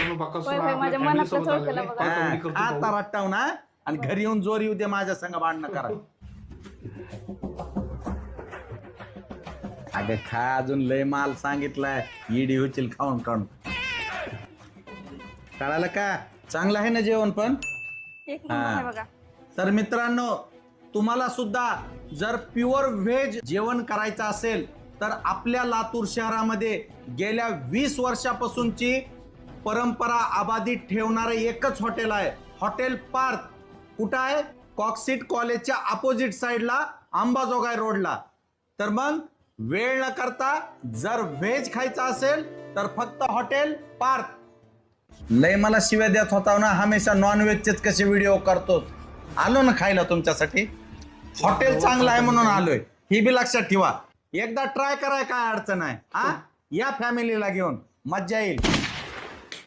मित्रांनो बकासूर होय, होय, आपल्या माझ्या family मनातलं सोबत चौकीला आलेला आहे. बघा. पाकळणी करतो भाऊ. आता रट्टाव ना आणि घरी येऊन जोर येऊ दे माझ्या संग भांडणं करा. अगं खा अजून लय माल सांगितलाय इडी होतील खाऊन खाऊन. कळालं का? चांगलं आहे ना जेवण पण. एक नंबर आहे बघा. तर मित्रांनो तुम्हाला सुद्धा जर प्युअर व्हेज जेवण करायचं असेल तर आपल्या लातूर शहरामध्ये गेल्या 20 वर्षापासूनची परंपरा अबाधित ठेवणारं एकच हॉटेल आहे, हॉटेल पार्क. कुठं आहे? कॉक्सिट कॉलेजच्या अपोजिट साईडला अंबाजोगाई रोडला. तर मग वेळ न करता जर व्हेज खायचं असेल तर फक्त हॉटेल पार्क. लय मला शिव्या देत होता ना, हमेशा नॉन व्हेजचेच कसे व्हिडिओ करतोस. आलो ना खायला तुमच्यासाठी. हॉटेल चांगलं आहे म्हणून आलोय, ही बी लक्षात ठेवा. एकदा ट्राय कराय काय अडचण आहे. हा या फॅमिलीला घेऊन मज्जा येईल.